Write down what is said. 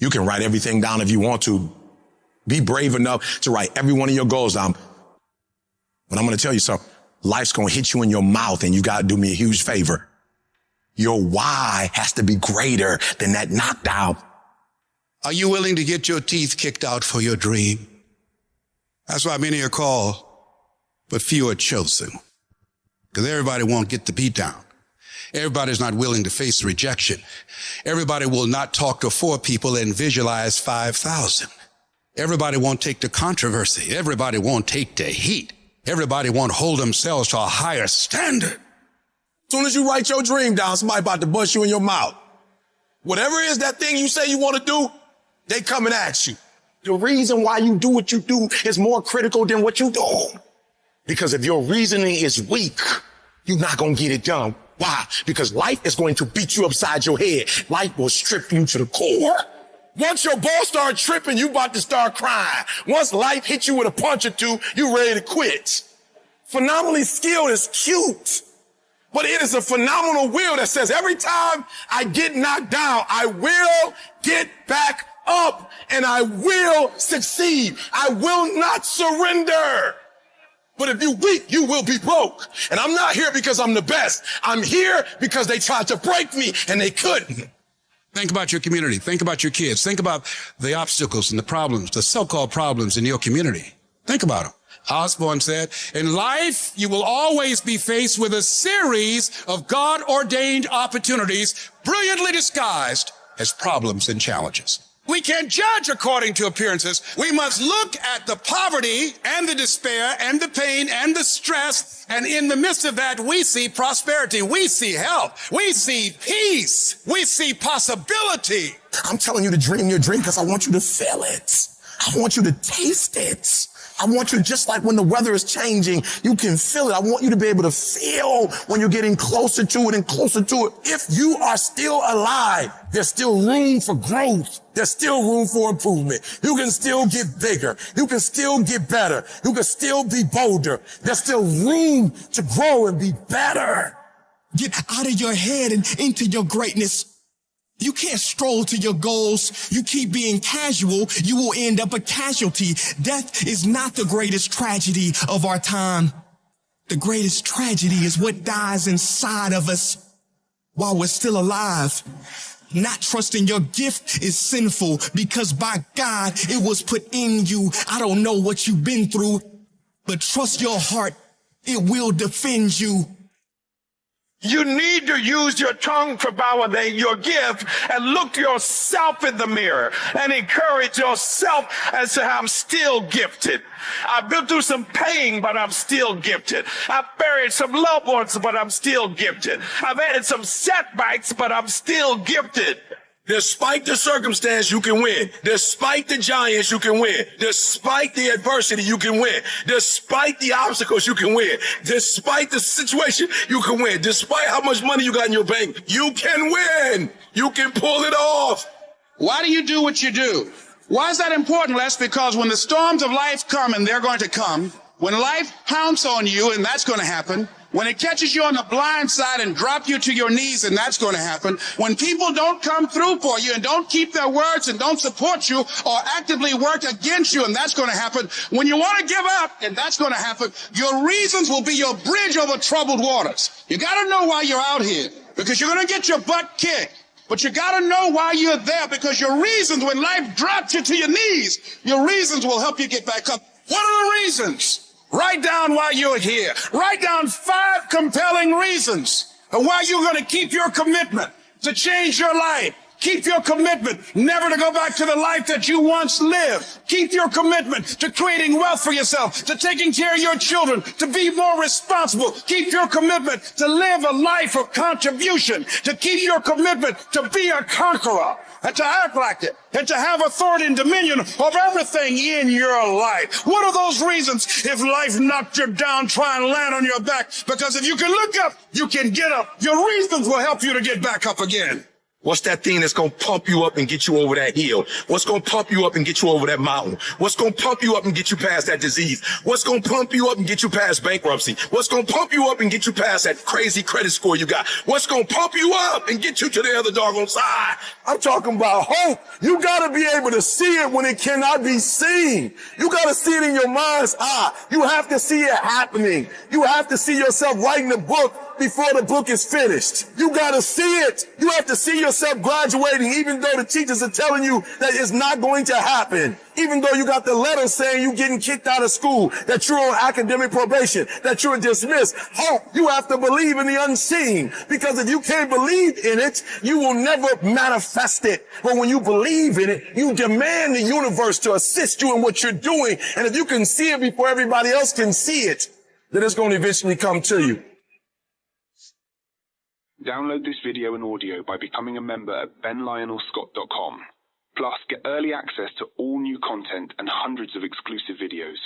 You can write everything down if you want to. Be brave enough to write every one of your goals down. But I'm going to tell you something. Life's going to hit you in your mouth, and you got to do me a huge favor. Your why has to be greater than that knockdown. Are you willing to get your teeth kicked out for your dream? That's why many are called, but few are chosen. Because everybody won't get the beat down. Everybody's not willing to face rejection. Everybody will not talk to 4 people and visualize 5,000. Everybody won't take the controversy. Everybody won't take the heat. Everybody won't hold themselves to a higher standard. As soon as you write your dream down, somebody about to bust you in your mouth. Whatever it is that thing you say you want to do, they coming at you. The reason why you do what you do is more critical than what you do. Because if your reasoning is weak, you're not going to get it done. Why? Because life is going to beat you upside your head. Life will strip you to the core. Once your ball start tripping, you about to start crying. Once life hits you with a punch or two, you ready to quit. Phenomenally skilled is cute, but it is a phenomenal will that says every time I get knocked down, I will get back up and I will succeed. I will not surrender. But if you're weak, you will be broke. And I'm not here because I'm the best. I'm here because they tried to break me and they couldn't. Think about your community. Think about your kids. Think about the obstacles and the problems, the so-called problems in your community. Think about them. Osborne said, in life, you will always be faced with a series of God-ordained opportunities, brilliantly disguised as problems and challenges. We can't judge according to appearances. We must look at the poverty and the despair and the pain and the stress. And in the midst of that, we see prosperity. We see health. We see peace. We see possibility. I'm telling you to dream your dream because I want you to feel it. I want you to taste it. I want you, just like when the weather is changing, you can feel it. I want you to be able to feel when you're getting closer to it and closer to it. If you are still alive, there's still room for growth. There's still room for improvement. You can still get bigger. You can still get better. You can still be bolder. There's still room to grow and be better. Get out of your head and into your greatness. You can't stroll to your goals. You keep being casual, you will end up a casualty. Death is not the greatest tragedy of our time. The greatest tragedy is what dies inside of us while we're still alive. Not trusting your gift is sinful because by God, it was put in you. I don't know what you've been through, but trust your heart. It will defend you. You need to use your tongue to validate your gift and look yourself in the mirror and encourage yourself as to how I'm still gifted. I've been through some pain, but I'm still gifted. I've buried some loved ones, but I'm still gifted. I've had some setbacks, but I'm still gifted. Despite the circumstance, you can win. Despite the giants, you can win. Despite the adversity, you can win. Despite the obstacles, you can win. Despite the situation, you can win. Despite how much money you got in your bank, you can win. You can pull it off. Why do you do what you do? Why is that important, Les? Because when the storms of life come, and they're going to come, when life pounces on you, and that's going to happen, when it catches you on the blind side and drop you to your knees, and that's going to happen, when people don't come through for you and don't keep their words and don't support you or actively work against you, and that's going to happen, when you want to give up, and that's going to happen, your reasons will be your bridge over troubled waters. You got to know why you're out here, because you're going to get your butt kicked. But you got to know why you're there, because your reasons, when life drops you to your knees, your reasons will help you get back up. What are the reasons? Write down why you're here. Write down 5 compelling reasons of why you're going to keep your commitment to change your life. Keep your commitment never to go back to the life that you once lived. Keep your commitment to creating wealth for yourself, to taking care of your children, to be more responsible. Keep your commitment to live a life of contribution, to keep your commitment to be a conqueror and to act like it, and to have authority and dominion of everything in your life. What are those reasons? If life knocked you down, try and land on your back, because if you can look up, you can get up. Your reasons will help you to get back up again. What's that thing that's going to pump you up and get you over that hill? What's going to pump you up and get you over that mountain? What's going to pump you up and get you past that disease? What's going to pump you up and get you past bankruptcy? What's going to pump you up and get you past that crazy credit score you got? What's going to pump you up and get you to the other doggone side? I'm talking about hope. You got to be able to see it when it cannot be seen. You got to see it in your mind's eye. You have to see it happening. You have to see yourself writing the book before the book is finished. You got to see it. You have to see yourself graduating, even though the teachers are telling you that it's not going to happen. Even though you got the letter saying you're getting kicked out of school, that you're on academic probation, that you're dismissed. Hope, you have to believe in the unseen. Because if you can't believe in it, you will never manifest it. But when you believe in it, you demand the universe to assist you in what you're doing. And if you can see it before everybody else can see it, then it's going to eventually come to you. Download this video and audio by becoming a member at benlionelscott.com. Plus, get early access to all new content and hundreds of exclusive videos.